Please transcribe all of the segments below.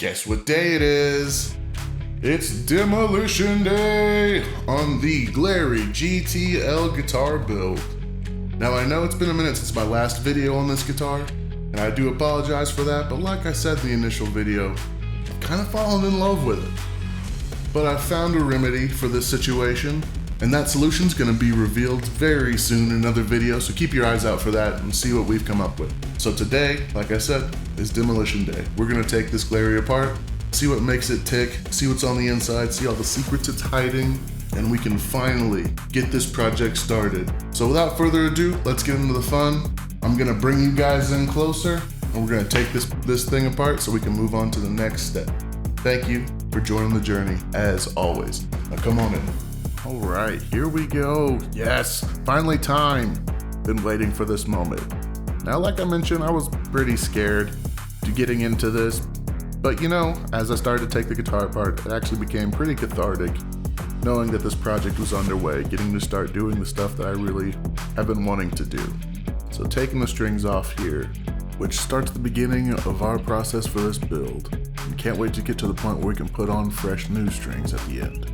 Guess what day it is? It's Demolition Day on the Glarry GTL guitar build. Now I know it's been a minute since my last video on this guitar, and I do apologize for that, but like I said in the initial video, I've kind of fallen in love with it. But I found a remedy for this situation, and that solution's gonna be revealed very soon in another video, so keep your eyes out for that and see what we've come up with. So today, like I said, is Demolition Day. We're gonna take this Glarry apart, see what makes it tick, see what's on the inside, see all the secrets it's hiding, and we can finally get this project started. So without further ado, let's get into the fun. I'm gonna bring you guys in closer, and we're gonna take this thing apart so we can move on to the next step. Thank you for joining the journey, as always. Now come on in. All right, here we go. Yes, finally time. Been waiting for this moment. Now, like I mentioned, I was pretty scared to getting into this, but you know, as I started to take the guitar apart, it actually became pretty cathartic knowing that this project was underway, getting to start doing the stuff that I really have been wanting to do. So taking the strings off here, which starts the beginning of our process for this build. And can't wait to get to the point where we can put on fresh new strings at the end.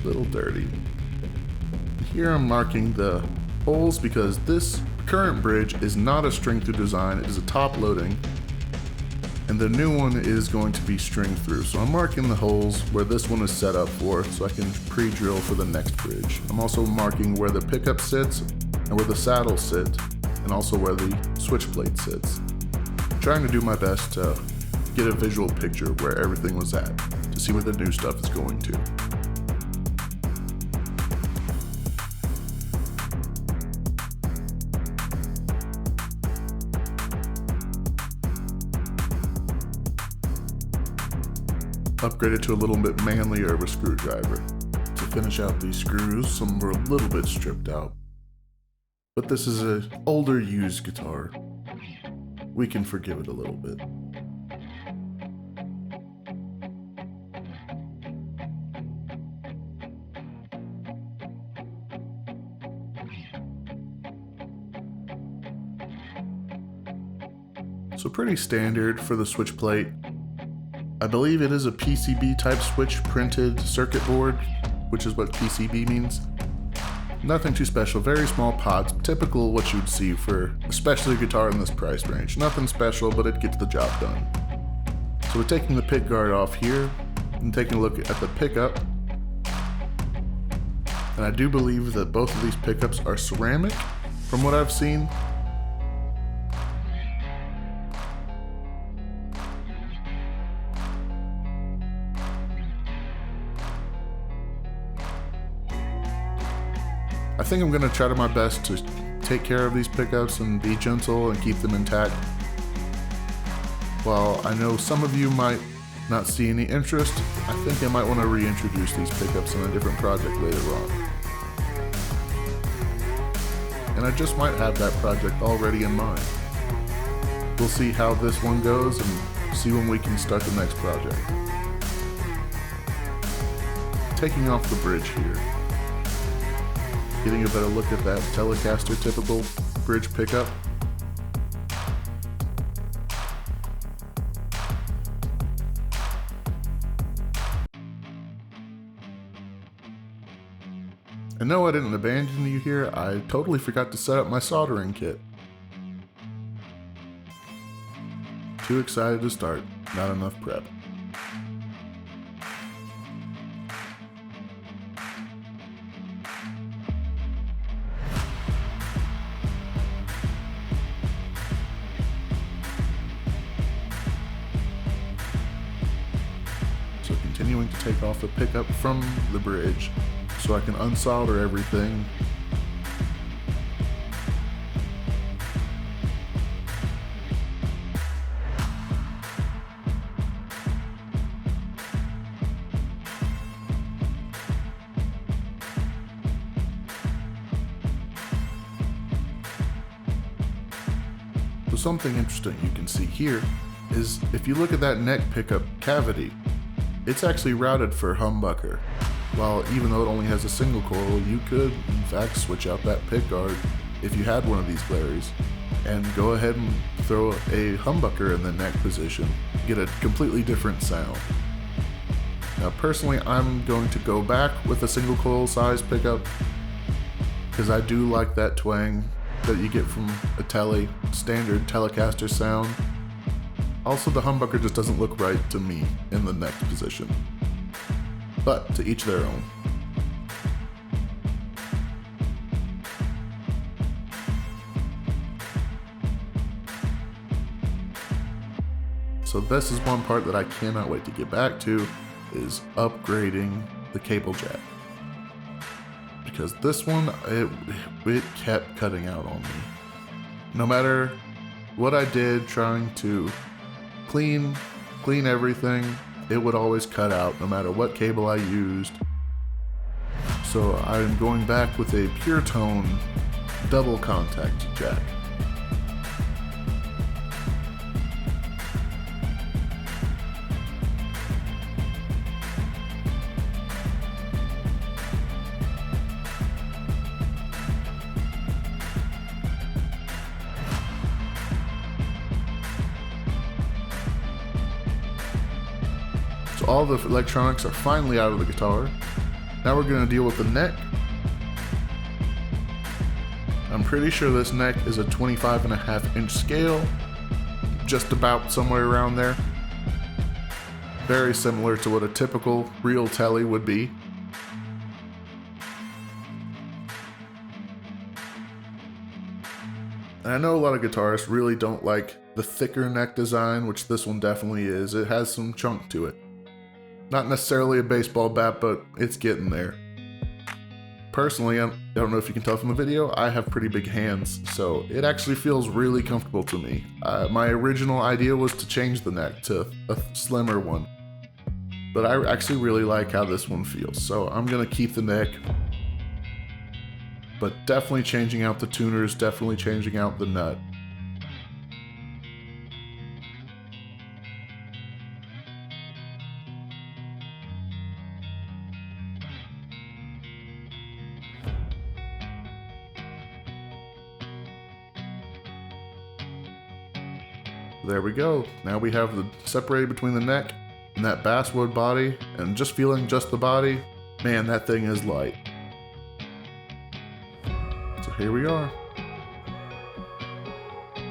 Little dirty. Here I'm marking the holes because this current bridge is not a string through design, it is a top loading, and the new one is going to be string through. So I'm marking the holes where this one is set up for so I can pre-drill for the next bridge. I'm also marking where the pickup sits and where the saddle sits, and also where the switch plate sits. I'm trying to do my best to get a visual picture where everything was at, to see where the new stuff is going to. Upgraded to a little bit manlier of a screwdriver. To finish out these screws, some were a little bit stripped out. But this is an older used guitar. We can forgive it a little bit. So pretty standard for the switch plate. I believe it is a PCB type switch printed circuit board, which is what PCB means. Nothing too special, very small pods, typical what you'd see for especially a guitar in this price range. Nothing special, but it gets the job done. So we're taking the pick guard off here and taking a look at the pickup. And I do believe that both of these pickups are ceramic from what I've seen. I think I'm going to try to my best to take care of these pickups and be gentle and keep them intact. While I know some of you might not see any interest, I think I might want to reintroduce these pickups in a different project later on. And I just might have that project already in mind. We'll see how this one goes and see when we can start the next project. Taking off the bridge here. Getting a better look at that Telecaster typical bridge pickup. And no, I didn't abandon you here. I totally forgot to set up my soldering kit. Too excited to start, not enough prep. Continuing to take off the pickup from the bridge so I can unsolder everything. So something interesting you can see here is if you look at that neck pickup cavity, it's actually routed for humbucker. While even though it only has a single coil, you could in fact switch out that pick guard if you had one of these Glarrys. and go ahead and throw a humbucker in the neck position. Get a completely different sound. Now personally, I'm going to go back with a single coil size pickup because I do like that twang that you get from a standard Telecaster sound. Also, the humbucker just doesn't look right to me in the neck position. But to each their own. So this is one part that I cannot wait to get back to, is upgrading the cable jack. Because this one, it kept cutting out on me. No matter what I did trying to clean everything, it would always cut out no matter what cable I used. So I'm going back with a pure tone double contact jack. So all the electronics are finally out of the guitar. Now we're going to deal with the neck. I'm pretty sure this neck is a 25.5-inch scale, just about somewhere around there. Very similar to what a typical real Tele would be. And I know a lot of guitarists really don't like the thicker neck design, which this one definitely is. It has some chunk to it. Not necessarily a baseball bat, but it's getting there. Personally, I don't know if you can tell from the video, I have pretty big hands, so it actually feels really comfortable to me. My original idea was to change the neck to a slimmer one, but I actually really like how this one feels, so I'm gonna keep the neck, but definitely changing out the tuners, definitely changing out the nut. There we go. Now we have the separated between the neck and that basswood body, and just feeling just the body, man, that thing is light. So here we are.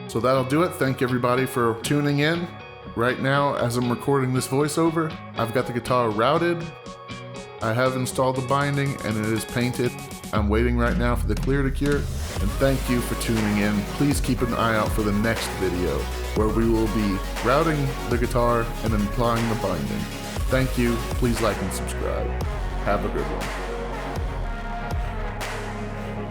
So that'll do it. Thank everybody for tuning in. Right now, as I'm recording this voiceover, I've got the guitar routed. I have installed the binding and it is painted. I'm waiting right now for the clear to cure. And thank you for tuning in. Please keep an eye out for the next video where we will be routing the guitar and applying the binding. Thank you. Please like and subscribe. Have a good one.